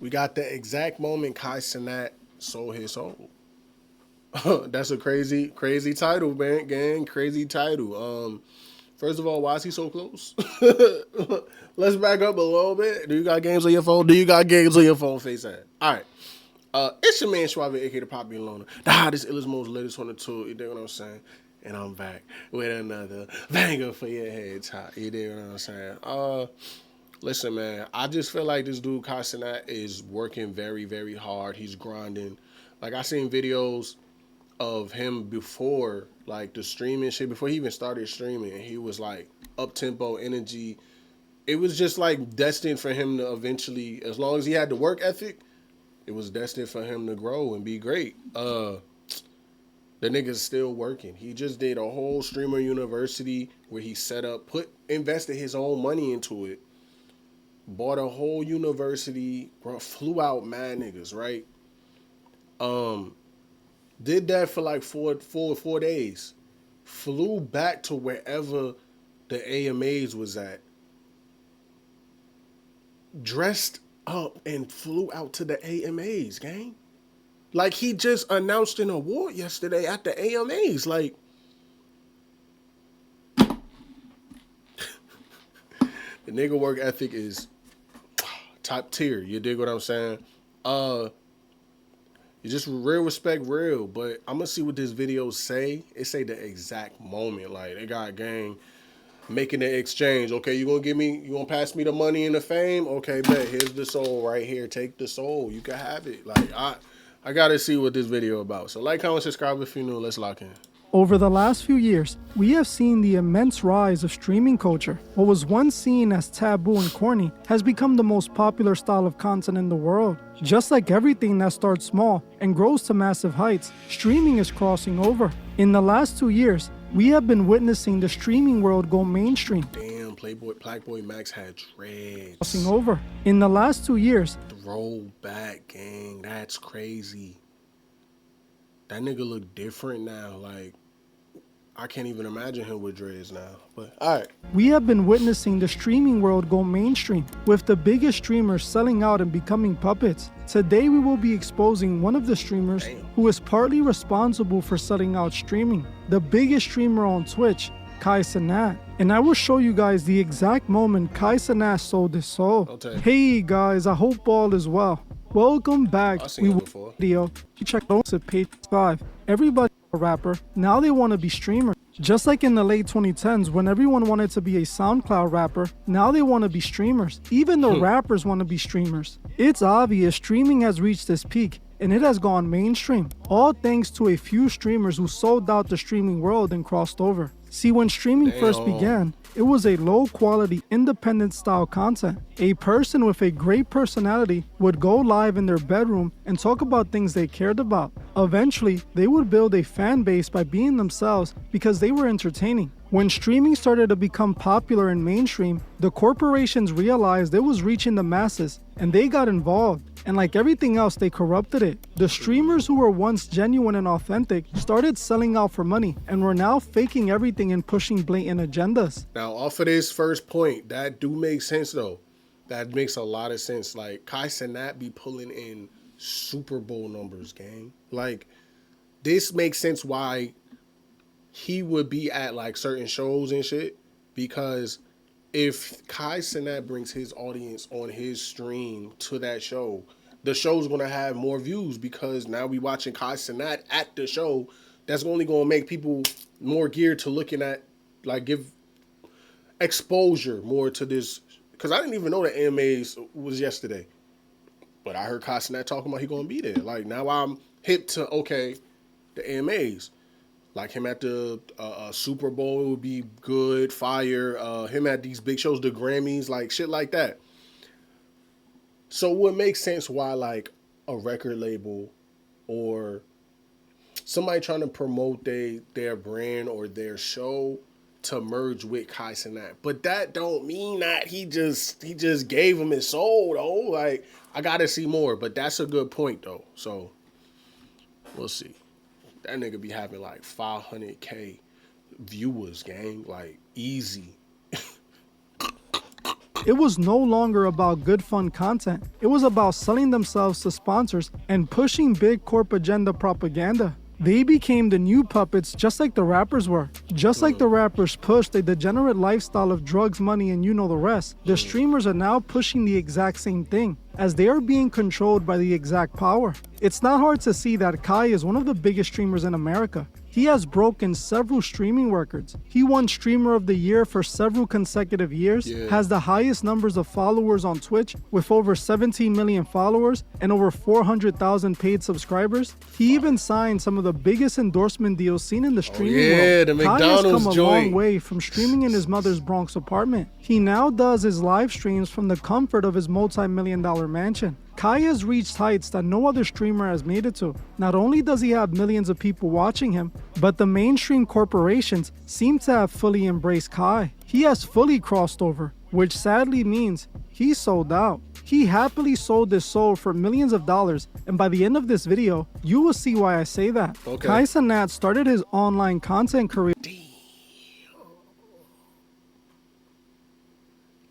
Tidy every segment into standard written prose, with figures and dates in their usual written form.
We got the exact moment Kai Cenat sold his soul. That's a crazy title, man. Gang, crazy title. First of all, why is he so close? Let's back up a little bit. Do you got games on your phone? Do you got games on your phone? Face that. All right. It's your man Suave, aka the Popular Loner. The hottest, illest, most latest on the tour. You dig what I'm saying? And I'm back with another banger for your head top. You dig what I'm saying? Listen, man. I just feel like this dude Kai Cenat is working very, very hard. He's grinding. Like I seen videos of him before, like the streaming shit, before he even started streaming, and he was like up tempo energy. It was just like destined for him to eventually, as long as he had the work ethic, it was destined for him to grow and be great. The nigga's still working. He just did a whole streamer university where he set up, invested his own money into it, bought a whole university, bro, flew out mad niggas, right? Did that for like four days. Flew back to wherever the AMAs was at. Dressed up and flew out to the AMAs, gang. Like he just announced an award yesterday at the AMAs. Like the nigga work ethic is top tier. You dig what I'm saying? You just real respect real, but I'm gonna see what this video say. It say the exact moment. Like they got gang making the exchange. Okay, you gonna pass me the money and the fame? Okay, bet. Here's the soul right here. Take the soul. You can have it. Like I gotta see what this video about. So like, comment, subscribe if you're new. Let's lock in. Over the last few years, we have seen the immense rise of streaming culture. What was once seen as taboo and corny has become the most popular style of content in the world. Just like everything that starts small and grows to massive heights, streaming is crossing over. In the last 2 years, we have been witnessing the streaming world go mainstream. Damn, Black Boy Max had dreads. Crossing over. In the last 2 years, Throwback, gang. That's crazy. That nigga look different now. Like, I can't even imagine him with dreads now. But, all right. we have been witnessing the streaming world go mainstream, with the biggest streamers selling out and becoming puppets. Today we will be exposing one of the streamers who is partly responsible for selling out streaming, the biggest streamer on Twitch, Kai Cenat. And I will show you guys the exact moment Kai Cenat sold his soul. Okay. Hey guys, I hope all is well. Welcome back. I've seen it before. Video. You check out page 5. Everybody a rapper. Now they want to be streamers. Just like in the late 2010s when everyone wanted to be a SoundCloud rapper, now they want to be streamers. Even the rappers want to be streamers. It's obvious streaming has reached its peak and it has gone mainstream, all thanks to a few streamers who sold out the streaming world and crossed over. See, when streaming first began, it was a low-quality, independent-style content. A person with a great personality would go live in their bedroom and talk about things they cared about. Eventually, they would build a fan base by being themselves because they were entertaining. When streaming started to become popular and mainstream, the corporations realized it was reaching the masses, and they got involved. And like everything else, they corrupted it. The streamers who were once genuine and authentic started selling out for money and were now faking everything and pushing blatant agendas. Now, off of this first point, that do make sense though. That makes a lot of sense. Like, Kai Cenat be pulling in Super Bowl numbers, gang. Like, this makes sense why he would be at like certain shows and shit, because if Kai Cenat brings his audience on his stream to that show, the show's gonna have more views because now we watching Kai Cenat at the show. That's only gonna make people more geared to looking at, like, give exposure more to this. Because I didn't even know the AMAs was yesterday, but I heard Kai Cenat talking about he gonna be there. Like, now I'm hip to, okay, the AMAs. Like him at the Super Bowl would be good, fire. Him at these big shows, the Grammys, like shit like that. So it would make sense why like a record label or somebody trying to promote their brand or their show to merge with Kai Cenat. But that don't mean that he just gave him his soul though. Like, I gotta see more. But that's a good point though. So we'll see. That nigga be having like 500K viewers, gang. Like, easy. It was no longer about good fun content. It was about selling themselves to sponsors and pushing big corp agenda propaganda. They became the new puppets just like the rappers were. Just like the rappers pushed a degenerate lifestyle of drugs, money, and you know the rest, the streamers are now pushing the exact same thing, as they are being controlled by the exact power. It's not hard to see that Kai is one of the biggest streamers in America. He has broken several streaming records. He won Streamer of the Year for several consecutive years, has the highest numbers of followers on Twitch with over 17 million followers and over 400,000 paid subscribers. He even signed some of the biggest endorsement deals seen in the streaming world. The Kai McDonald's has come a joint. long way from streaming in his mother's Bronx apartment. He now does his live streams from the comfort of his multi-million-dollar mansion. Kai has reached heights that no other streamer has made it to. Not only does he have millions of people watching him, but the mainstream corporations seem to have fully embraced Kai. He has fully crossed over, which sadly means he sold out. He happily sold his soul for millions of dollars, and by the end of this video, you will see why I say that. Okay. Kai Cenat started his online content career.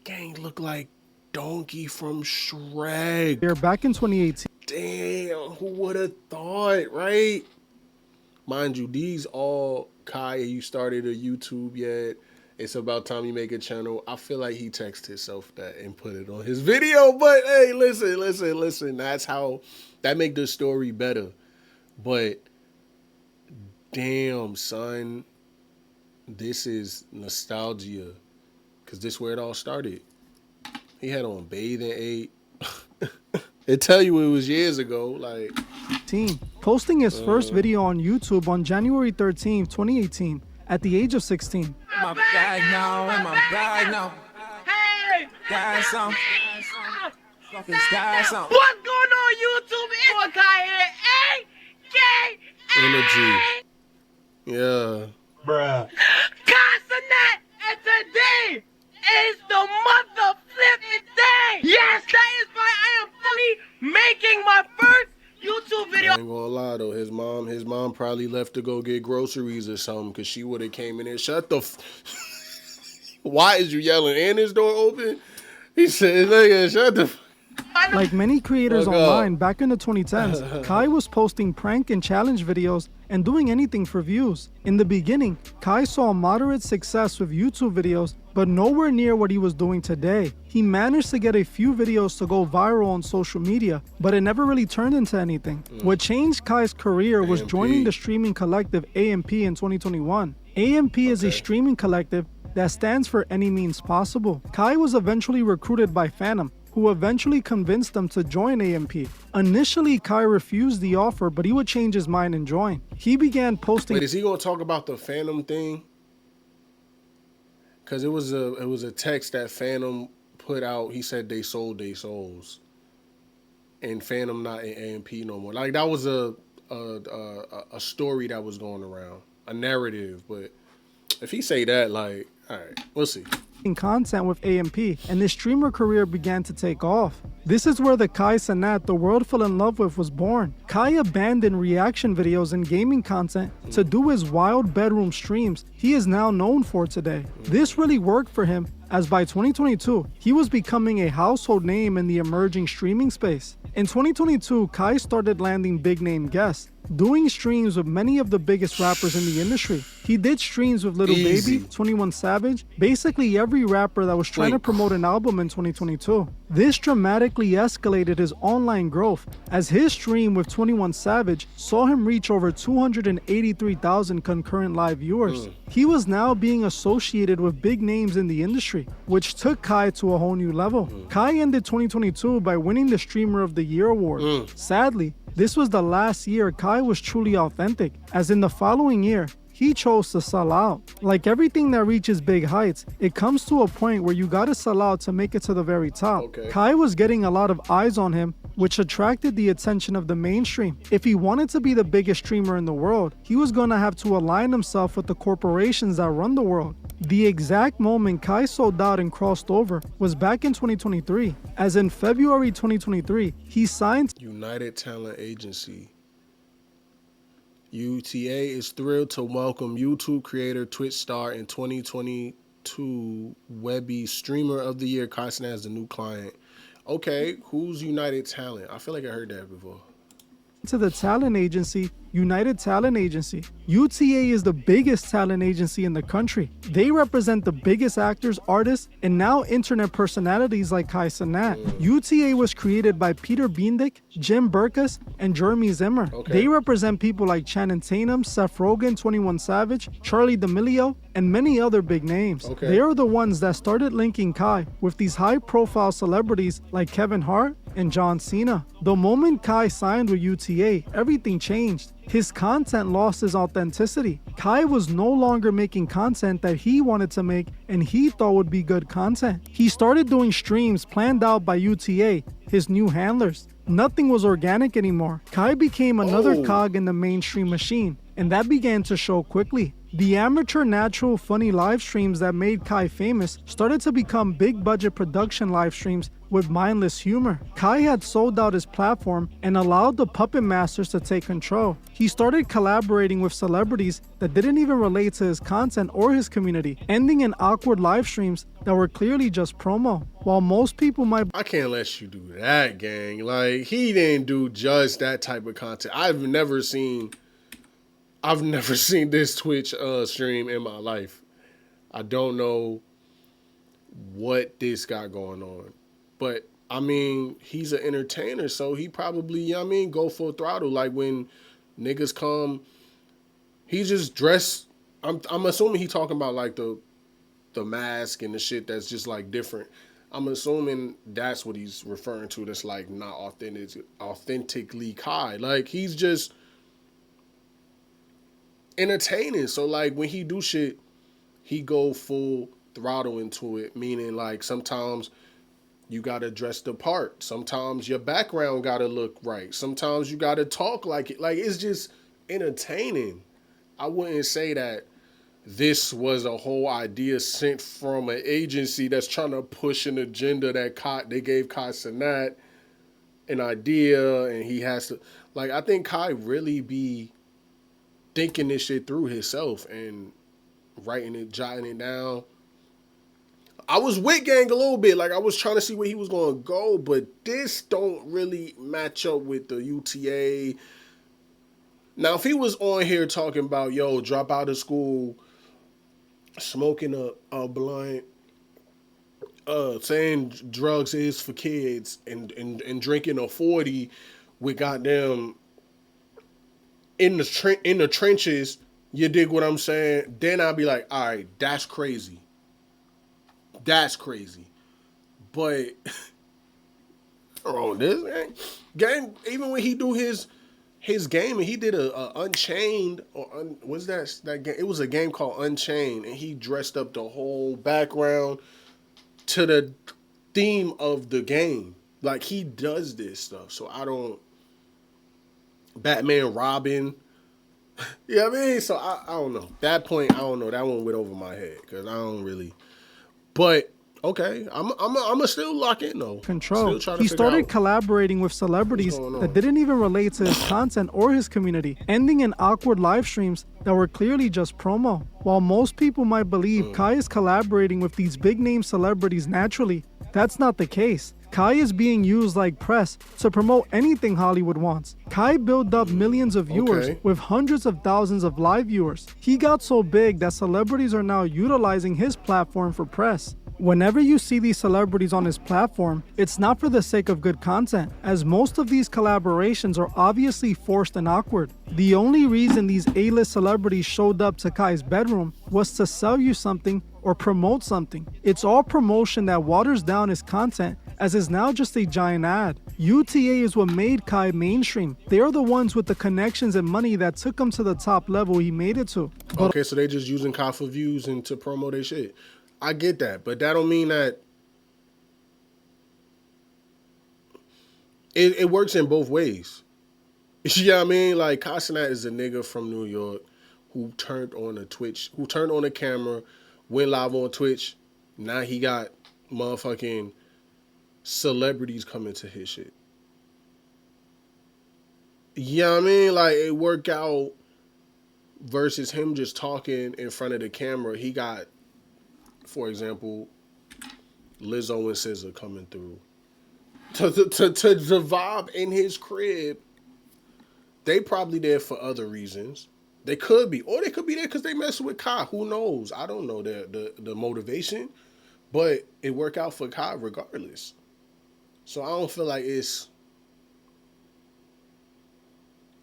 Gang look like Donkey from Shrek. Back in 2018. Damn, who would have thought, right? Mind you, these all Kai, you started a YouTube yet? It's about time you make a channel. I feel like he texted himself that and put it on his video. But hey, listen. That's how that make the story better. But damn, son, this is nostalgia, because this where it all started. He had on Bathing Ape. It tell you it was years ago. Like, posting his first video on YouTube on January 13, 2018, at the age of 16. My bag now, in my bag now. Hey! Got some. Fucking got some. What's going on, YouTube? It's one guy here. A-K-A. energy. Yeah. Bruh. Cenat, and today is the mother flipping day. Yes, that is why I am fully making my first YouTube video. I ain't gonna lie though, his mom probably left to go get groceries or something, because she would have came in there. Shut the Why is you yelling? And his door open? He said, nigga, shut the Like many creators online back in the 2010s, Kai was posting prank and challenge videos and doing anything for views. In the beginning, Kai saw moderate success with YouTube videos, but nowhere near what he was doing today. He managed to get a few videos to go viral on social media, but it never really turned into anything. What changed Kai's career was joining the streaming collective AMP in 2021. AMP is a streaming collective that stands for Any Means Possible. Kai was eventually recruited by Phantom, who eventually convinced him to join AMP. Initially, Kai refused the offer, but he would change his mind and join. He began posting. Wait, is he gonna talk about the Phantom thing? Because it was a text that Phantom put out. He said they sold their souls, and Phantom not in AMP no more. Like, that was a story that was going around, a narrative. But if he say that, like, all right, we'll see. Content with AMP, and his streamer career began to take off. This is where the Kai Cenat the world fell in love with was born. Kai abandoned reaction videos and gaming content to do his wild bedroom streams he is now known for today. This really worked for him, as by 2022, he was becoming a household name in the emerging streaming space. In 2022, Kai started landing big name guests, doing streams with many of the biggest rappers in the industry. He did streams with Lil Baby, 21 Savage, basically every rapper that was trying to promote an album in 2022. This dramatically escalated his online growth, as his stream with 21 Savage saw him reach over 283,000 concurrent live viewers. He was now being associated with big names in the industry, which took Kai to a whole new level. Kai ended 2022 by winning the Streamer of the Year award. Sadly, this was the last year Kai was truly authentic, as in the following year, he chose to sell out. Like everything that reaches big heights, it comes to a point where you gotta sell out to make it to the very top. Kai was getting a lot of eyes on him, which attracted the attention of the mainstream. If he wanted to be the biggest streamer in the world, he was gonna have to align himself with the corporations that run the world. The exact moment Kai sold out and crossed over was back in 2023, as in February 2023, he signed United Talent Agency. UTA is thrilled to welcome YouTube creator, Twitch star, and 2020 to Webby Streamer of the Year. Kai Cenat is the new client. Okay, who's United Talent? I feel like I heard that before. To the talent agency, United Talent Agency. UTA is the biggest talent agency in the country. They represent the biggest actors, artists, and now internet personalities like Kai Cenat. UTA was created by Peter Biendick, Jim Burkus, and Jeremy Zimmer. Okay. They represent people like Channing Tatum, Seth Rogen, 21 Savage, Charlie D'Amelio, and many other big names. Okay. They are the ones that started linking Kai with these high-profile celebrities like Kevin Hart and John Cena. The moment Kai signed with UTA, everything changed. His content lost his authenticity. Kai was no longer making content that he wanted to make and he thought would be good content. He started doing streams planned out by UTA, his new handlers. Nothing was organic anymore. Kai became another cog in the mainstream machine, and that began to show quickly. The amateur, natural, funny live streams that made Kai famous started to become big budget production live streams with mindless humor. Kai had sold out his platform and allowed the puppet masters to take control. He started collaborating with celebrities that didn't even relate to his content or his community, ending in awkward live streams that were clearly just promo. While most people might... I can't let you do that, gang. Like, he didn't do just that type of content. I've never seen this Twitch stream in my life. I don't know what this got going on. But, I mean, he's an entertainer, so he probably, you know what I mean, go full throttle. Like, when niggas come, he just dressed... I'm assuming he talking about, like, the mask and the shit that's just, like, different. I'm assuming that's what he's referring to that's, like, not authentically Kai. Like, he's just... entertaining. So like when he do shit, he go full throttle into it, meaning like sometimes you gotta dress the part, sometimes your background gotta look right, sometimes you gotta talk like it. Like, it's just entertaining. I wouldn't say that this was a whole idea sent from an agency that's trying to push an agenda that they gave Kai Cenat an idea and he has to, like, I think Kai really be thinking this shit through himself and writing it, jotting it down. I was with gang a little bit. Like, I was trying to see where he was going to go, but this don't really match up with the UTA. Now, if he was on here talking about, yo, drop out of school, smoking a blunt, saying drugs is for kids, and drinking a 40 with goddamn in the trenches, you dig what I'm saying? Then I'll be like, all right, that's crazy. That's crazy. But wrong with this game. Even when he do his game, and he did a Unchained what's that game? It was a game called Unchained, and he dressed up the whole background to the theme of the game. Like, he does this stuff. So I don't. Batman, Robin. You know what I mean? So I don't know. That point, I don't know. That one went over my head because I don't really. But okay, I'm still lock in though. Control. He started collaborating with celebrities that didn't even relate to his content or his community, ending in awkward live streams that were clearly just promo. While most people might believe Kai is collaborating with these big name celebrities naturally, that's not the case. Kai is being used like press to promote anything Hollywood wants. Kai built up millions of viewers with hundreds of thousands of live viewers. He got so big that celebrities are now utilizing his platform for press. Whenever you see these celebrities on his platform, it's not for the sake of good content, as most of these collaborations are obviously forced and awkward. The only reason these A-list celebrities showed up to Kai's bedroom was to sell you something or promote something. It's all promotion that waters down his content, as is now just a giant ad. UTA is what made Kai mainstream. They are the ones with the connections and money that took him to the top level he made it to. Okay, so they just using Kai for views and to promote their shit. I get that, but that don't mean that it works in both ways. You know what I mean? Like, Kai Cenat is a nigga from New York who turned on a camera, went live on Twitch. Now he got motherfucking celebrities coming to his shit. You know what I mean? Like, it worked out versus him just talking in front of the camera. He got for example, Lizzo and SZA coming through to the vibe in his crib. They probably there for other reasons. They could be, or they could be there because they messing with Kai. Who knows? I don't know the motivation, but it worked out for Kai regardless. So I don't feel like it's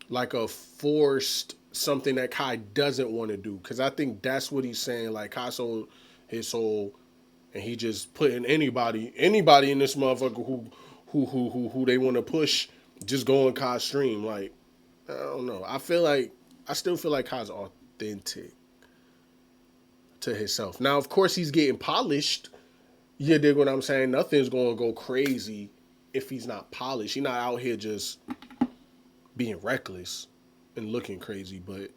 like a forced something that Kai doesn't want to do. Because I think that's what he's saying. Like Kai sold his soul, and he just putting anybody in this motherfucker who they want to push, just go on Kai's stream. Like, I don't know. I still feel like Kai's authentic to himself. Now, of course, he's getting polished. You dig what I'm saying? Nothing's going to go crazy if he's not polished. He's not out here just being reckless and looking crazy, but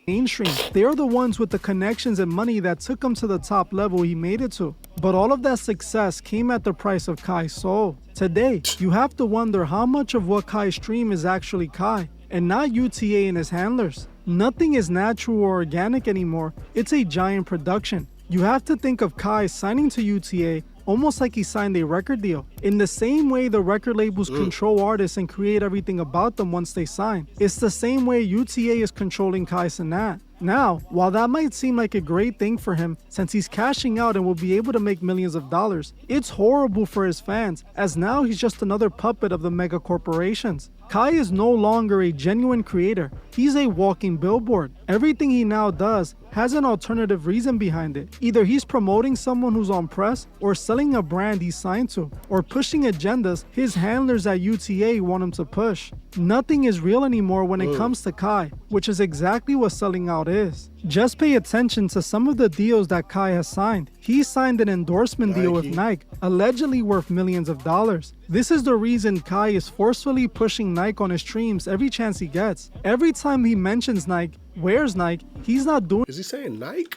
mainstream. They are the ones with the connections and money that took him to the top level he made it to. But all of that success came at the price of Kai's soul. Today, you have to wonder how much of what Kai stream is actually Kai, and not UTA and his handlers. Nothing is natural or organic anymore. It's a giant production. You have to think of Kai signing to UTA almost like he signed a record deal. In the same way the record labels control artists and create everything about them once they sign, it's the same way UTA is controlling Kai Cenat. Now, while that might seem like a great thing for him since he's cashing out and will be able to make millions of dollars, it's horrible for his fans as now he's just another puppet of the mega corporations. Kai is no longer a genuine creator. He's a walking billboard. Everything he now does has an alternative reason behind it. Either he's promoting someone who's on press, or selling a brand he's signed to, or pushing agendas his handlers at UTA want him to push. Nothing is real anymore when it comes to Kai, which is exactly what selling out is. Just pay attention to some of the deals that Kai has signed. He signed an endorsement deal with Nike, allegedly worth millions of dollars. This is the reason Kai is forcefully pushing Nike on his streams every chance he gets. Every time he mentions Nike, wears Nike, he's not doing. Is he saying Nike?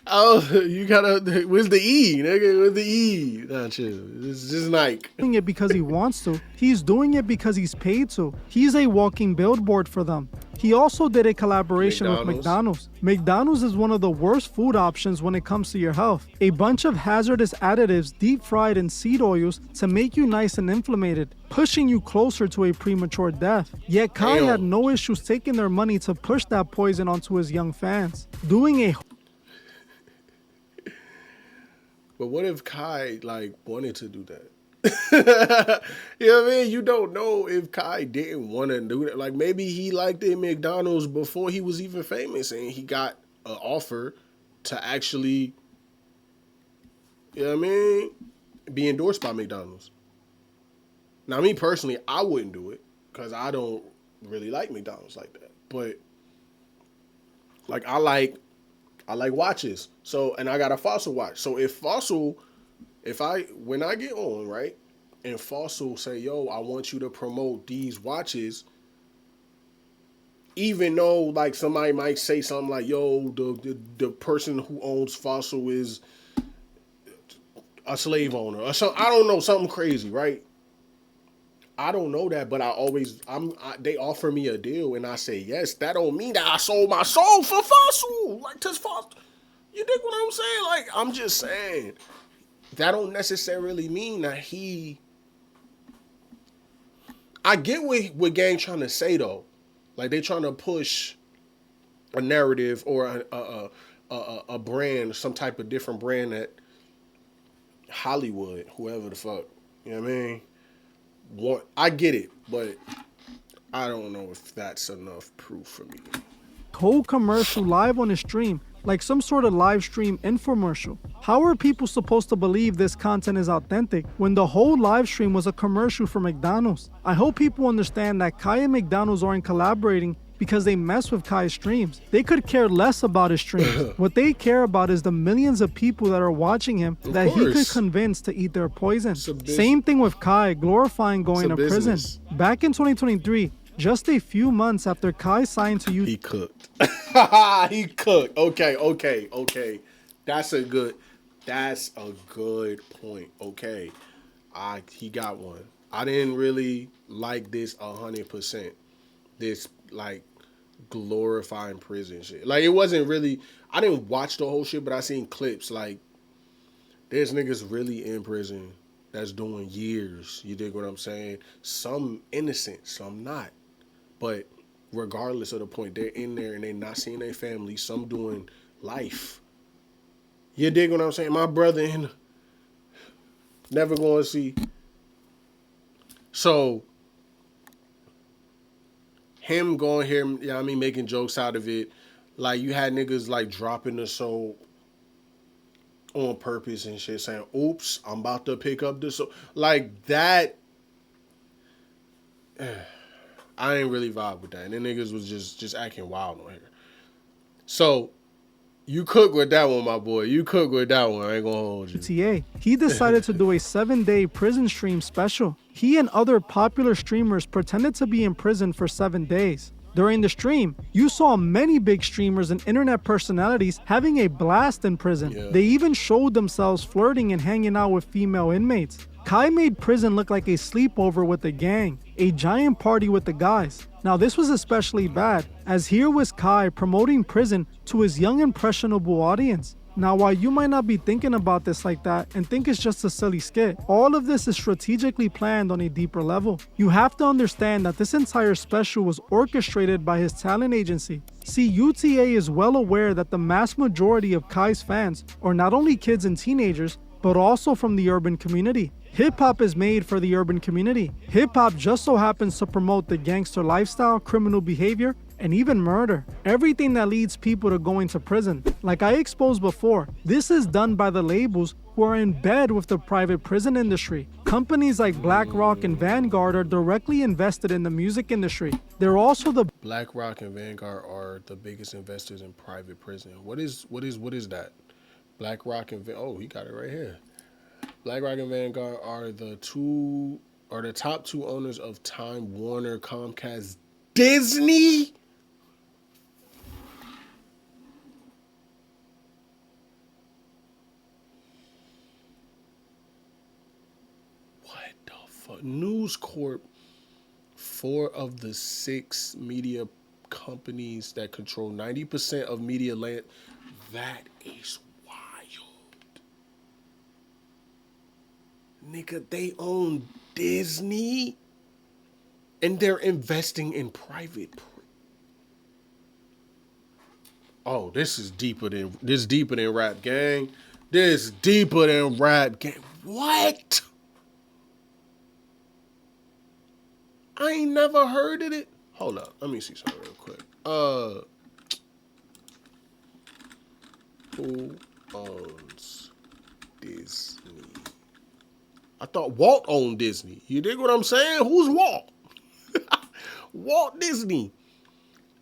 Oh, you gotta. Where's the E, nigga? Where's the E? Nah, chill. It's just Nike. Doing it because he wants to. He's doing it because he's paid to. He's a walking billboard for them. He also did a collaboration with McDonald's. McDonald's is one of the worst food options when it comes to your health. A bunch of hazardous additives deep fried in seed oils to make you nice and inflamed, pushing you closer to a premature death. Yet Kai had no issues taking their money to push that poison onto his young fans. Doing a But what if Kai wanted to do that? You know what I mean? You don't know if Kai didn't want to do that. Like maybe he liked it at McDonald's before he was even famous, and he got an offer to actually, you know what I mean, be endorsed by McDonald's. Now, me personally, I wouldn't do it because I don't really like McDonald's like that. But like I like watches. So, and I got a Fossil watch. So when I get on, right, and Fossil say, yo, I want you to promote these watches, even though like somebody might say something like, yo, the person who owns Fossil is a slave owner or something. I don't know, something crazy, right? I don't know that, but they offer me a deal and I say yes. That don't mean that I sold my soul for Fossil. Like, to Fossil. You dig what I'm saying? Like, I'm just saying. That don't necessarily mean that I get what gang trying to say, though. Like, they trying to push a narrative or a brand, some type of different brand that Hollywood, whoever the fuck, you know what I mean? I get it, but I don't know if that's enough proof for me. whole commercial live on his stream, like some sort of live stream infomercial. How are people supposed to believe this content is authentic when the whole live stream was a commercial for McDonald's? I hope people understand that Kai and McDonald's aren't collaborating because they mess with Kai's streams. They could care less about his streams. What they care about is the millions of people that are watching him that he could convince to eat their poison. Same thing with Kai glorifying going to prison. Back in 2023, just a few months after Kai signed to you, he cooked. He cooked. Okay. That's a good point. Okay. He got one. I didn't really like this 100%. This, like, glorifying prison shit. Like, it wasn't really, I didn't watch the whole shit, but I seen clips. Like, there's niggas really in prison that's doing years. You dig what I'm saying? Some innocent, some not. But regardless of the point, they're in there and they not seeing their family. Some doing life. You dig what I'm saying? My brother in never going to see. So him going here, you know what I mean, making jokes out of it. Like, you had niggas like dropping the soul on purpose and shit, saying, oops, I'm about to pick up this. Like, that, I ain't really vibe with that. And then niggas was just acting wild on here. So, you cook with that one, my boy. You cook with that one. I ain't gonna hold you. TA, he decided to do a 7-day prison stream special. He and other popular streamers pretended to be in prison for 7 days. During the stream, you saw many big streamers and internet personalities having a blast in prison. Yeah. They even showed themselves flirting and hanging out with female inmates. Kai made prison look like a sleepover with the gang, a giant party with the guys. Now this was especially bad, as here was Kai promoting prison to his young impressionable audience. Now while you might not be thinking about this like that and think it's just a silly skit, all of this is strategically planned on a deeper level. You have to understand that this entire special was orchestrated by his talent agency. See, UTA is well aware that the mass majority of Kai's fans are not only kids and teenagers, but also from the urban community. Hip-hop is made for the urban community. Hip-hop just so happens to promote the gangster lifestyle, criminal behavior, and even murder. Everything that leads people to going to prison. Like I exposed before, this is done by the labels who are in bed with the private prison industry. Companies like BlackRock and Vanguard are directly invested in the music industry. They're also the BlackRock and Vanguard are the biggest investors in private prison. What is that? BlackRock and oh, he got it right here. BlackRock and Vanguard are the top two owners of Time Warner, Comcast, Disney. What the fuck? News Corp, 4 of the 6 media companies that control 90% of media land. That is wild. Nigga, they own Disney and they're investing in private. Oh, this is deeper than rap, gang. This deeper than rap, gang. What? I ain't never heard of it. Hold up, let me see something real quick. Who owns Disney? I thought Walt owned Disney. You dig what I'm saying? Who's Walt? Walt Disney.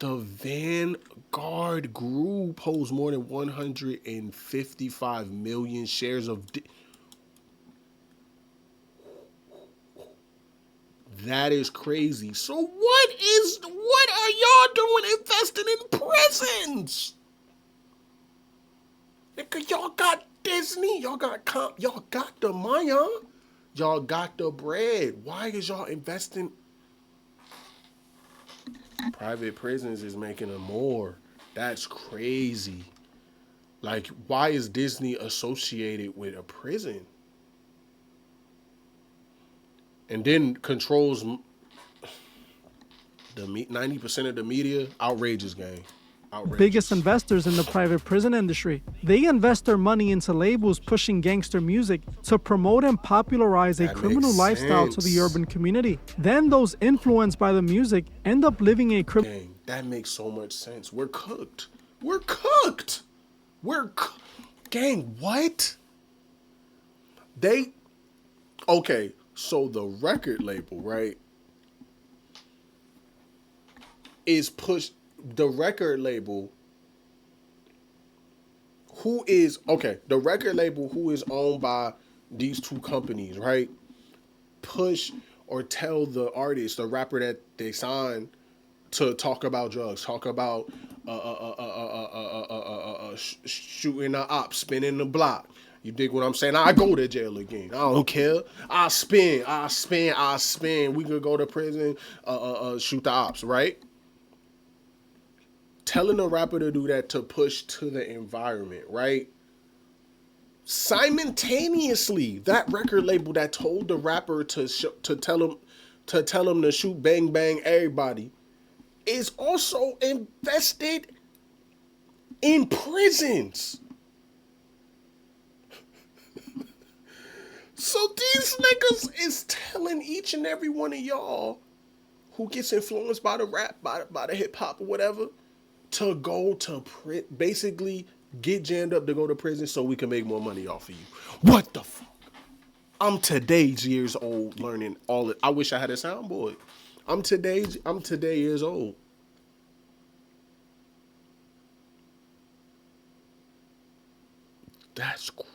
The Vanguard Group holds more than 155 million shares of that is crazy. So what are y'all doing investing in prisons? Nigga, y'all got Disney, y'all got the Maya, y'all got the bread. Why is y'all investing? Private prisons is making them more. That's crazy. Like, why is Disney associated with a prison? And then controls the 90% of the media. Outrageous, gang. Outrageous. Biggest investors in the private prison industry. They invest their money into labels pushing gangster music to promote and popularize a criminal lifestyle to the urban community. Then those influenced by the music end up living a criminal. Dang, that makes so much sense. We're cooked. Gang, what? Okay, so the record label, right, is pushed. The record label who is owned by these two companies, right? Push or tell the artist, the rapper that they sign to talk about drugs, talk about shooting the op, spinning the block. You dig what I'm saying? I go to jail again. I don't care. I spin. We could go to prison, shoot the ops, right? telling a rapper to do that to push to the environment, right? Simultaneously, that record label that told the rapper to tell him to shoot bang bang everybody is also invested in prisons. So these niggas is telling each and every one of y'all who gets influenced by the rap, by the hip hop or whatever, to go to basically get jammed up to go to prison so we can make more money off of you. What the fuck? I'm today's years old learning all it. I wish I had a soundboard. I'm today years old. That's crazy.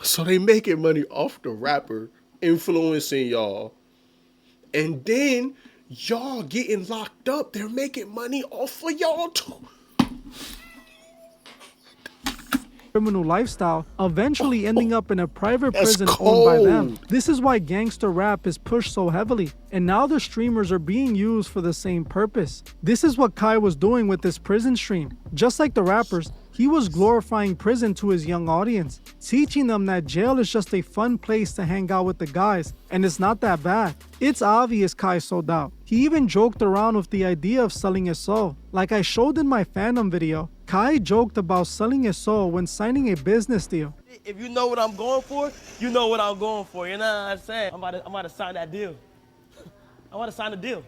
So they making money off the rapper influencing y'all. And then y'all getting locked up. They're making money off of y'all too. Criminal lifestyle, eventually ending up in a private That's prison owned by them. cold. This is why gangster rap is pushed so heavily, and now the streamers are being used for the same purpose. This is what Kai was doing with this prison stream. Just like the rappers, he was glorifying prison to his young audience, teaching them that jail is just a fun place to hang out with the guys, and it's not that bad. It's obvious Kai sold out. He even joked around with the idea of selling his soul. Like I showed in my Phantom video, Kai joked about selling his soul when signing a business deal. If you know what I'm going for, you know what I'm going for. You know what I'm saying? I'm about to sign that deal. I want to sign a deal.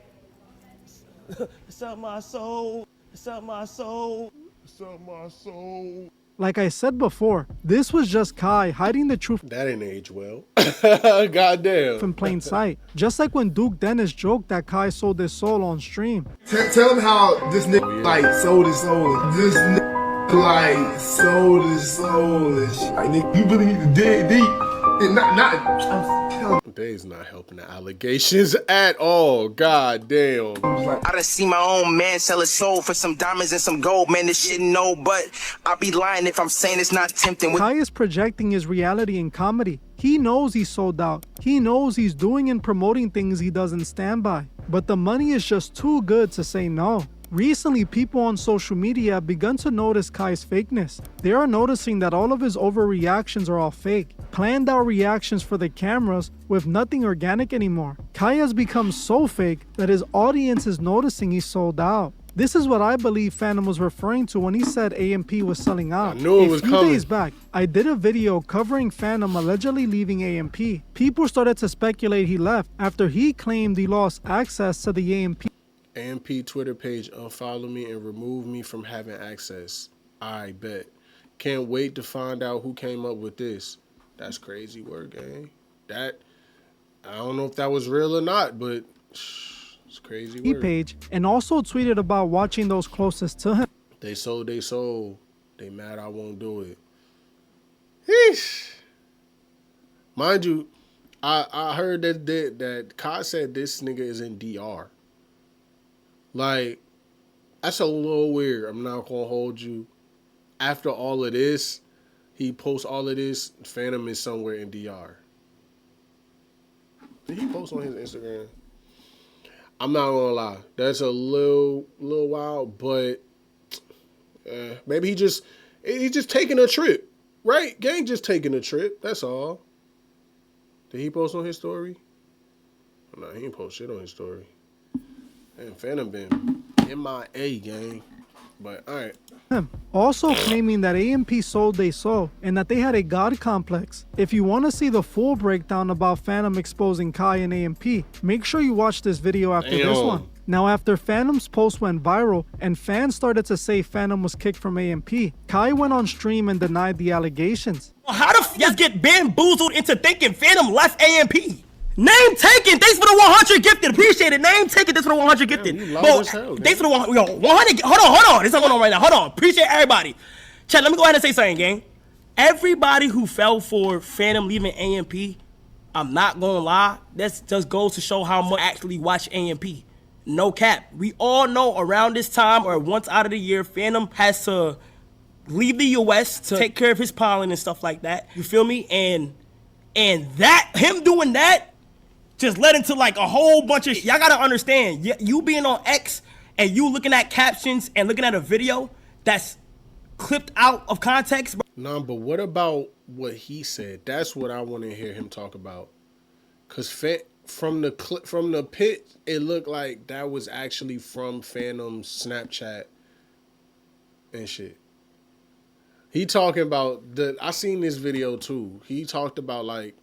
Sell my soul. Sell my soul. Sell my soul. Like I said before, this was just Kai hiding the truth That didn't age well. Goddamn. in plain sight. Just like when Duke Dennis joked that Kai sold his soul on stream. Tell him how this nigga like sold his soul. This nigga like sold his soul and shit. Like nigga, you really need to dig deep. And They's not helping the allegations at all. God damn. I done see my own man sell his soul for some diamonds and some gold, man. This shit no, but I'll be lying if I'm saying it's not tempting. Kai is projecting his reality in comedy. He knows he's sold out. He knows he's doing and promoting things he doesn't stand by. But the money is just too good to say no. Recently, people on social media have begun to notice Kai's fakeness. They are noticing that all of his overreactions are all fake, planned out reactions for the cameras with nothing organic anymore. Kai has become so fake that his audience is noticing he's sold out. This is what I believe Phantom was referring to when he said AMP was selling out. I knew it was A few coming. days back, I did a video covering Phantom allegedly leaving AMP. People started to speculate he left after he claimed he lost access to the AMP. AMP Twitter page unfollow me and remove me from having access. I bet. Can't wait to find out who came up with this. That's crazy work, gang. That, I don't know if that was real or not, but it's crazy work. Page, and also tweeted about watching those closest to him. They sold they soul. They mad I won't do it. Yeesh. Mind you, I heard that Kai said this nigga is in DR. Like, that's a little weird. I'm not gonna hold you. After all of this, he posts all of this. Phantom is somewhere in DR. Did he post on his Instagram? I'm not gonna lie. That's a little wild, but maybe he just taking a trip, right? Gang just taking a trip. That's all. Did he post on his story? No, he didn't post shit on his story. And Phantom been MIA, gang. But all right. Also claiming that AMP sold they soul and that they had a god complex. If you want to see the full breakdown about Phantom exposing Kai and AMP, make sure you watch this video after this one. Now, after Phantom's post went viral and fans started to say Phantom was kicked from AMP, Kai went on stream and denied the allegations. How the f you get bamboozled into thinking Phantom left AMP? Name taken. Thanks for the 100 gifted. Appreciate it. Name taken. Thanks for the 100 gifted. You loud as hell, thanks for the 100. Yo, 100. Hold on. This is going on right now. Hold on. Appreciate everybody. Chat, let me go ahead and say something, gang. Everybody who fell for Phantom leaving AMP, I'm not going to lie. That just goes to show how much I actually watch AMP. No cap. We all know around this time or once out of the year, Phantom has to leave the US to take care of his pollen and stuff like that. You feel me? And that, him doing that, just led into like a whole bunch of y'all gotta understand, you being on X and you looking at captions and looking at a video that's clipped out of context. Nah, but what about what he said? That's what I want to hear him talk about. Cause from the pit, it looked like that was actually from Phantom's Snapchat and shit. He talking about I seen this video too. He talked about like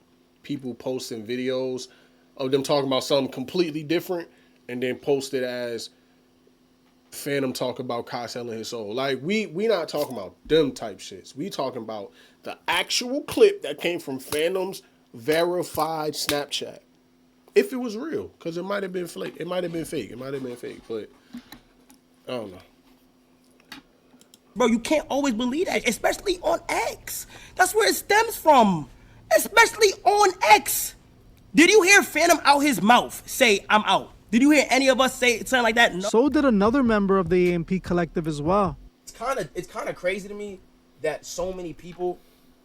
people posting videos of them talking about something completely different and then post it as Phantom talk about Kai selling his soul. Like we not talking about them type shits. We talking about the actual clip that came from Phantom's verified Snapchat. If it was real, because it might have been fake. It might have been fake. But I don't know. Bro, you can't always believe that, especially on X. That's where it stems from. Especially on X. Did you hear Phantom out his mouth say, I'm out? Did you hear any of us say something like that? No. So did another member of the AMP collective as well. It's kind of crazy to me that so many people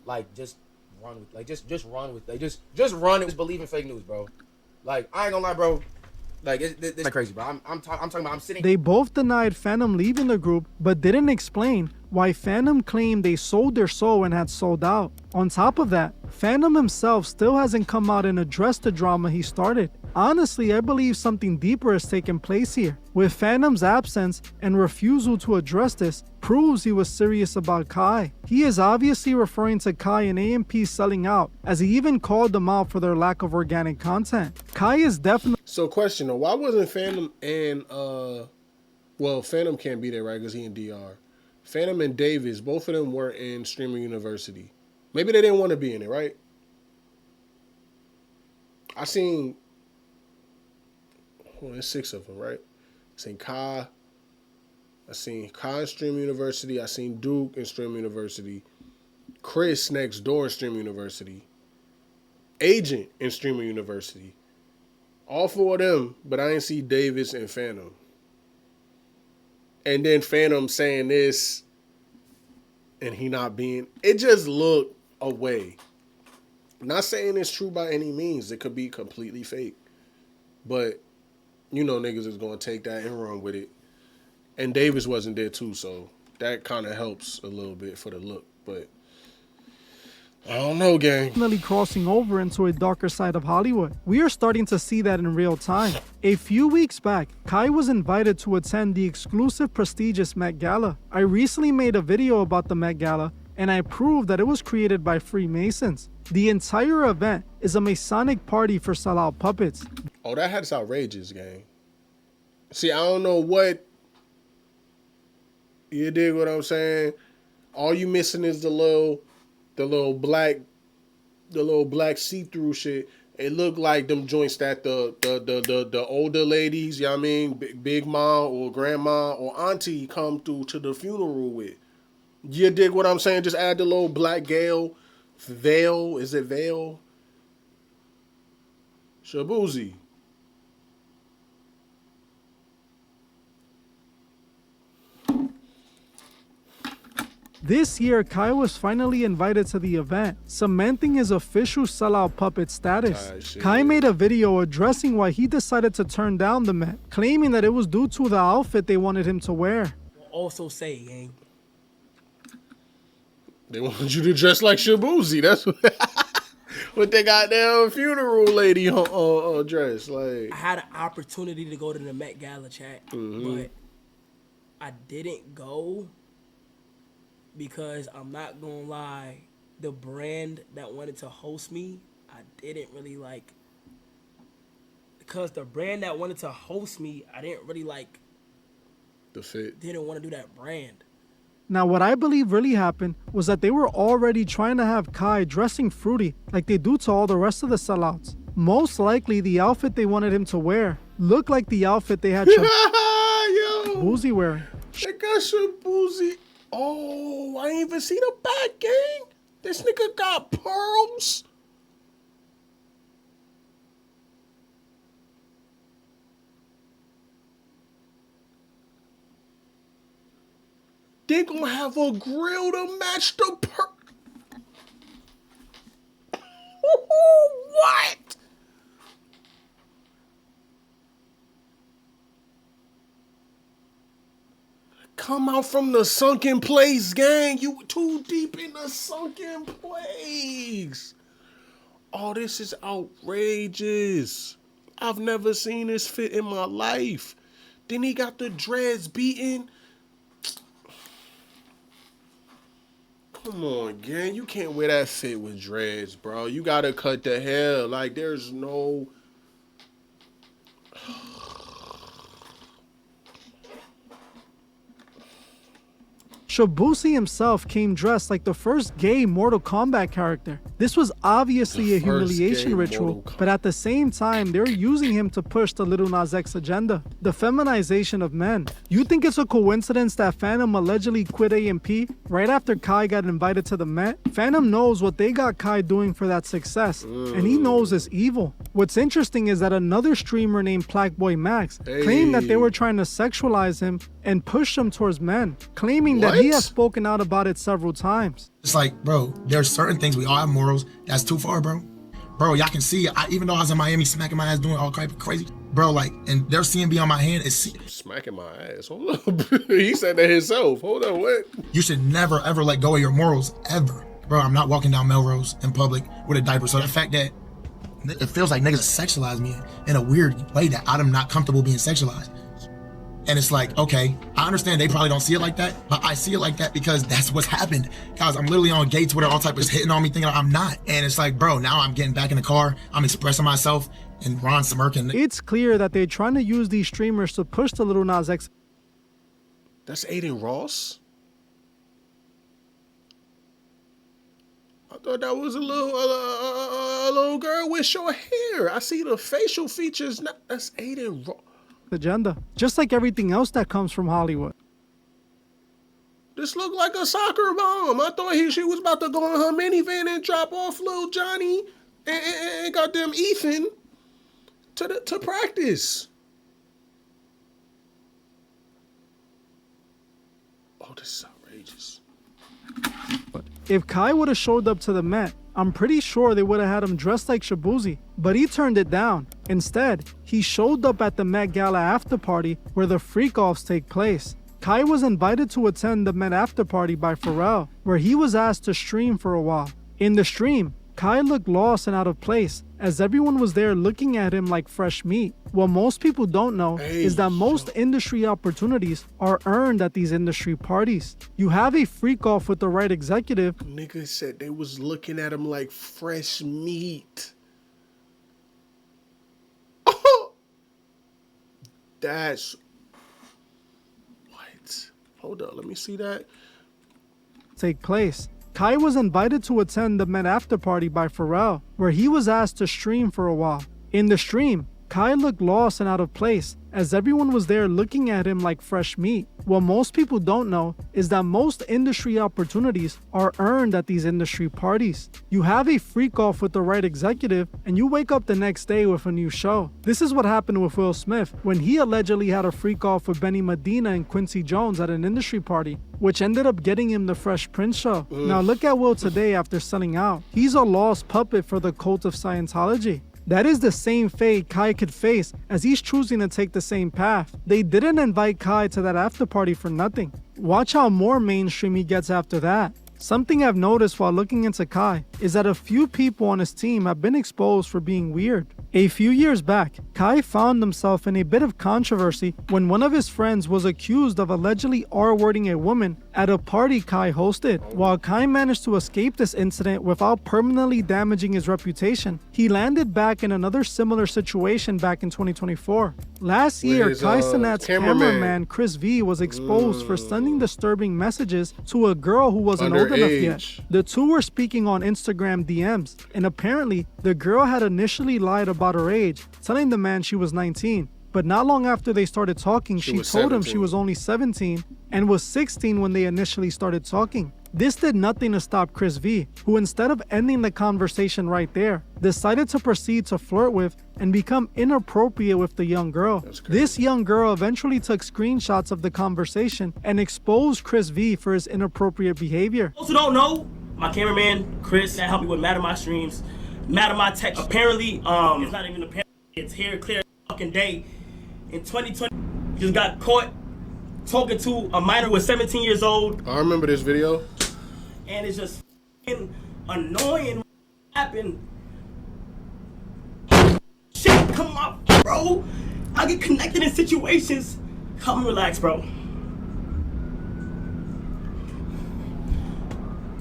like just run with just run and just believe in fake news, bro. Like I ain't gonna lie, bro. Like it's crazy, bro. I'm talking about I'm sitting. They both denied Phantom leaving the group, but didn't explain why Phantom claimed they sold their soul and had sold out. On top of that, Phantom himself still hasn't come out and addressed the drama he started. Honestly, I believe something deeper has taken place here. With Phantom's absence and refusal to address this proves he was serious about Kai. He is obviously referring to Kai and AMP selling out, as he even called them out for their lack of organic content. Kai is definitely... So question though, why wasn't Phantom and well, Phantom can't be there, right? Because he in DR. Phantom and Davis, both of them were in Streamer University. Maybe they didn't want to be in it, right? I seen... Well, there's 6 of them, right? I seen Kai. I seen Kai in Stream University. I seen Duke in Stream University. Chris next door in Stream University. Agent in Streamer University. All 4 of them, but I didn't see Davis and Phantom. And then Phantom saying this and he not being... It just looked away. Not saying it's true by any means. It could be completely fake. But... You know niggas is going to take that and run with it. And Davis wasn't there too, so that kind of helps a little bit for the look. But I don't know, gang. Definitely crossing over into a darker side of Hollywood. We are starting to see that in real time. A few weeks back, Kai was invited to attend the exclusive prestigious Met Gala. I recently made a video about the Met Gala, and I proved that it was created by Freemasons. The entire event is a Masonic party for sellout puppets. Oh, that's outrageous, gang. See, I don't know what... You dig what I'm saying? All you missing is the little black see-through shit. It looked like them joints that the older ladies, you know what I mean, big mom or grandma or auntie come through to the funeral with. You dig what I'm saying? Just add the little black veil. Is it veil? Shabuzi. This year, Kai was finally invited to the event, cementing his official sellout puppet status. Kai made a video addressing why he decided to turn down the Met, claiming that it was due to the outfit they wanted him to wear. Also say, gang. They want you to dress like Shabuzi. That's what they got their funeral lady dress. Like, I had an opportunity to go to the Met Gala chat, but I didn't go because I'm not gonna lie, the brand that wanted to host me, I didn't really like. Because the brand that wanted to host me, I didn't really like. The fit. Didn't want to do that brand. Now, what I believe really happened was that they were already trying to have Kai dressing fruity like they do to all the rest of the sellouts. Most likely, the outfit they wanted him to wear looked like the outfit they had Shabuzi wearing. They got Shabuzi. Oh, I ain't even see the back, gang. This nigga got pearls. They gonna have a grill to match the What? Come out from the sunken place, gang. You too deep in the sunken place. Oh, this is outrageous. I've never seen this fit in my life. Then he got the dreads beaten. Come on, gang. You can't wear that fit with dreads, bro. You gotta cut the hair. Like, there's no... Shabuzi himself came dressed like the first gay Mortal Kombat character. This was obviously a humiliation ritual, but at the same time, they're using him to push the Lil Nas X agenda, the feminization of men. You think it's a coincidence that Phantom allegedly quit AMP right after Kai got invited to the Met? Phantom knows what they got Kai doing for that success, and he knows it's evil. What's interesting is that another streamer named Blackboy Max claimed that they were trying to sexualize him and push him towards men, claiming that he has spoken out about it several times. It's like, bro, there's certain things, we all have morals. That's too far, bro. Bro, y'all can see, even though I was in Miami smacking my ass, doing all type of crazy, bro, like, and their CMB on my hand is... Smacking my ass? Hold up. He said that himself. Hold on, what? You should never, ever let go of your morals, ever. Bro, I'm not walking down Melrose in public with a diaper. So the fact that it feels like niggas sexualize me in a weird way that I'm not comfortable being sexualized. And it's like, okay, I understand they probably don't see it like that, but I see it like that because that's what's happened. Guys, I'm literally on gay Twitter, all type of hitting on me thinking I'm not. And it's like, bro, now I'm getting back in the car, I'm expressing myself, and Ron smirking. It's clear that they're trying to use these streamers to push the Lil Nas X. That's Aiden Ross? I thought that was a little girl with short hair. I see the facial features. That's Aiden Ross. Agenda, just like everything else that comes from Hollywood. This looked like a soccer bomb. I thought she was about to go in her minivan and drop off little Johnny and goddamn Ethan to practice. Oh, this is outrageous. If Kai would have showed up to the Met, I'm pretty sure they would have had him dressed like Shabuzi, but he turned it down. Instead, he showed up at the Met Gala after party where the freak-offs take place. Kai was invited to attend the Met after party by Pharrell, where he was asked to stream for a while. In the stream, Kai looked lost and out of place, as everyone was there looking at him like fresh meat. What most people don't know is that most industry opportunities are earned at these industry parties. You have a freak-off with the right executive. Nigga said they was looking at him like fresh meat. That's... What? Hold up, let me see that. Take place. Kai was invited to attend the Met after party by Pharrell, where he was asked to stream for a while. In the stream, Kai looked lost and out of place, as everyone was there looking at him like fresh meat. What most people don't know is that most industry opportunities are earned at these industry parties. You have a freak-off with the right executive, and you wake up the next day with a new show. This is what happened with Will Smith when he allegedly had a freak-off with Benny Medina and Quincy Jones at an industry party, which ended up getting him the Fresh Prince show. Now look at Will today after selling out. He's a lost puppet for the cult of Scientology. That is the same fate Kai could face, as he's choosing to take the same path. They didn't invite Kai to that after party for nothing. Watch how more mainstream he gets after that. Something I've noticed while looking into Kai is that a few people on his team have been exposed for being weird. A few years back, Kai found himself in a bit of controversy when one of his friends was accused of allegedly R-wording a woman at a party Kai hosted. While Kai managed to escape this incident without permanently damaging his reputation, he landed back in another similar situation back in 2024. Last year, Kai Cenat's cameraman Chris V was exposed for sending disturbing messages to a girl who wasn't old enough yet. The two were speaking on Instagram DMs, and apparently the girl had initially lied about her age, telling the man she was 19. But not long after they started talking, she told him she was only 17 and was 16 when they initially started talking. This did nothing to stop Chris V, who instead of ending the conversation right there, decided to proceed to flirt with and become inappropriate with the young girl. This young girl eventually took screenshots of the conversation and exposed Chris V for his inappropriate behavior. Those who don't know, my cameraman, Chris, that helped me with Matter My Streams, Matter My Tech. Apparently, it's not even apparently, it's here clear fucking day. In 2020, he just got caught talking to a minor who was 17 years old. I remember this video. And it's just annoying what happened. Shit, come on, bro. I get connected in situations. Come relax, bro.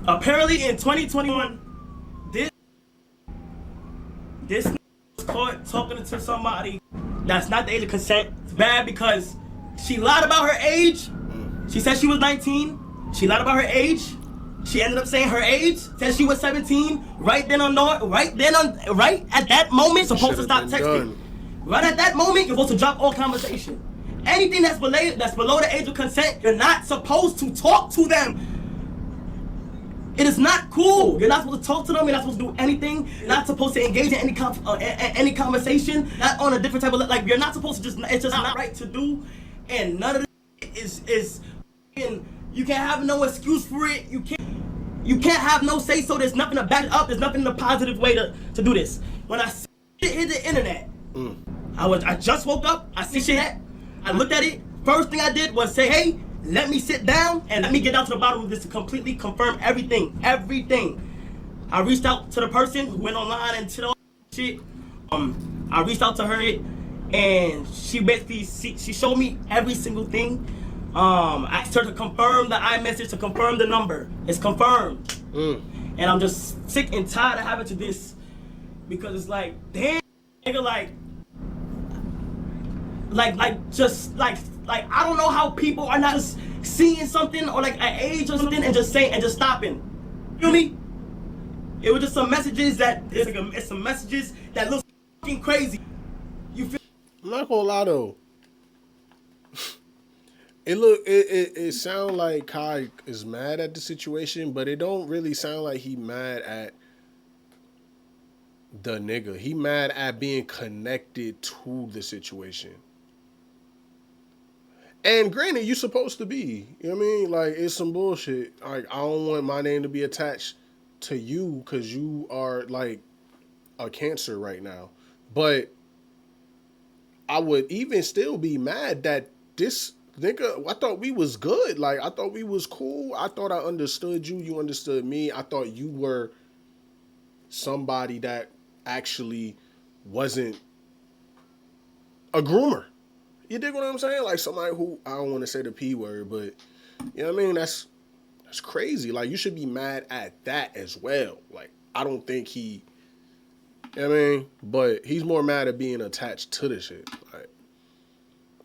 Apparently in 2021, this was caught talking to somebody that's not the age of consent. It's bad because she lied about her age. She said she was 19. She lied about her age. She ended up saying her age. Said she was 17. Right at that moment, supposed to stop texting. Right at that moment, you're supposed to drop all conversation. Anything that's below the age of consent, you're not supposed to talk to them. It is not cool. You're not supposed to talk to them. You're not supposed to do anything. You're not supposed to engage in any conversation. Not on a different type of like. You're not supposed to just. It's just not right to do. And none of this is. You can't have no excuse for it. You can't have no say so. There's nothing to back it up. There's nothing in a positive way to do this. When I see it hit the internet, I just woke up. I see shit. I looked at it. First thing I did was say, hey. Let me sit down and let me get down to the bottom of this to completely confirm everything. Everything. I reached out to the person who went online and did all shit. I reached out to her and she basically she showed me every single thing. I asked her to confirm the iMessage, to confirm the number. It's confirmed. And I'm just sick and tired of having to this because it's like, damn, nigga, like I don't know how people are not just seeing something or like an age or something and just saying and just stopping. You feel me? It was just some messages that it's some messages that look fucking crazy. You feel? I'm not gonna lie though. It sound like Kai is mad at the situation, but it don't really sound like he mad at the nigga. He mad at being connected to the situation. And granted, you supposed to be. You know what I mean? Like, it's some bullshit. Like, I don't want my name to be attached to you because you are, like, a cancer right now. But I would even still be mad that this nigga, I thought we was good. Like, I thought we was cool. I thought I understood you. You understood me. I thought you were somebody that actually wasn't a groomer. You dig what I'm saying? Like somebody who, I don't want to say the P word, but you know what I mean? That's crazy. Like you should be mad at that as well. Like I don't think he, you know what I mean? But he's more mad at being attached to the shit. Like,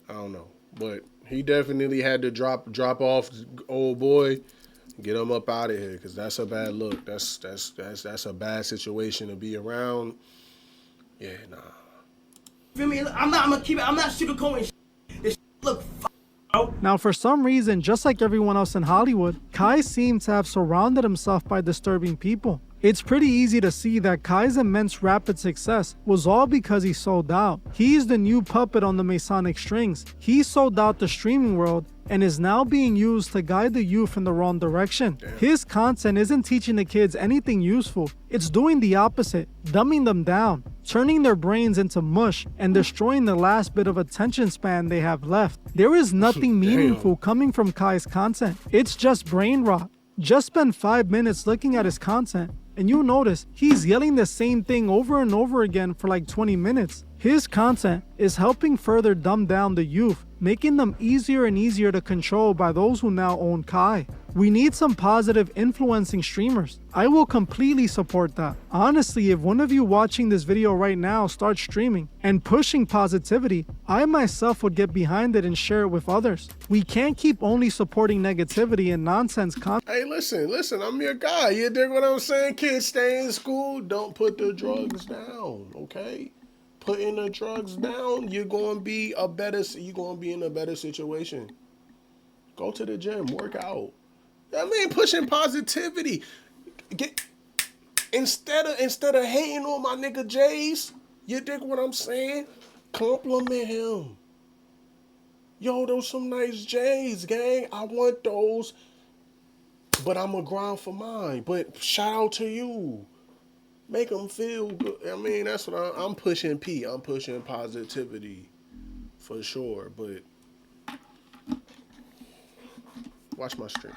I don't know. But he definitely had to drop off old boy, get him up out of here because that's a bad look. That's a bad situation to be around. Yeah, nah. Feel me? I'm not sugarcoating shit. This shit look bro. Now, for some reason, just like everyone else in Hollywood, Kai seems to have surrounded himself by disturbing people. It's pretty easy to see that Kai's immense rapid success was all because he sold out. He's the new puppet on the Masonic strings. He sold out the streaming world and is now being used to guide the youth in the wrong direction. His content isn't teaching the kids anything useful. It's doing the opposite, dumbing them down, turning their brains into mush, and destroying the last bit of attention span they have left. There is nothing meaningful coming from Kai's content. It's just brain rot. Just spend 5 minutes looking at his content, and you'll notice he's yelling the same thing over and over again for like 20 minutes. His content is helping further dumb down the youth, making them easier and easier to control by those who now own Kai. We need some positive influencing streamers. I will completely support that. Honestly, if one of you watching this video right now starts streaming and pushing positivity, I myself would get behind it and share it with others. We can't keep only supporting negativity and nonsense content. Hey, listen, I'm your guy. You dig what I'm saying? Kids, stay in school. Don't put the drugs down, okay? Putting the drugs down, you're gonna be in a better situation. Go to the gym, work out. I mean, pushing positivity. Instead of hating on my nigga Jays, you dig what I'm saying? Compliment him. Yo, those some nice J's, gang. I want those, but I'm gonna grind for mine. But shout out to you. Make them feel good. I mean, that's what I'm pushing. I'm pushing positivity for sure. But Watch my stream.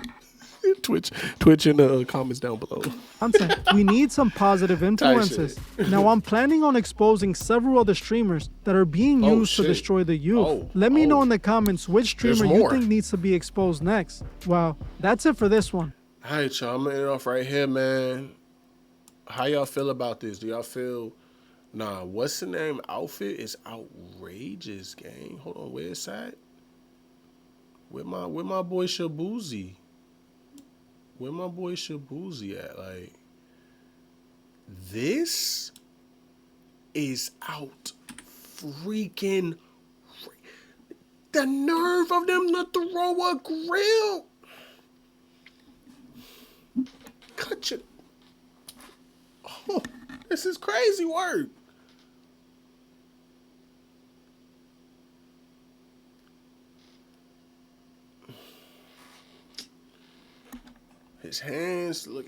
Twitch in the comments down below. Content. We need some positive influences. Now, I'm planning on exposing several other streamers that are being used to destroy the youth. Let me know in the comments which streamer you think needs to be exposed next. Well, that's it for this one. All right, y'all. I'm gonna end it off right here, man. How y'all feel about this? Do y'all feel... Nah, what's the name? Outfit is outrageous, gang. Hold on, where's that? Where my boy Shabuzi? Where my boy Shabuzi at? Like, this is out freaking... The nerve of them to throw a grill. Cut your... Oh, this is crazy work. His hands look.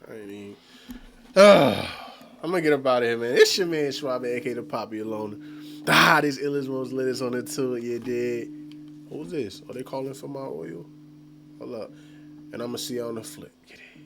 I ain't even. I'm gonna get up out of here, man. It's your man Schwab, aka the Poppy Alone. The hottest, illest, most latest on the tour. You did. Who's this? Are they calling for my oil? Hold up. And I'm gonna see you on the flip. Get it.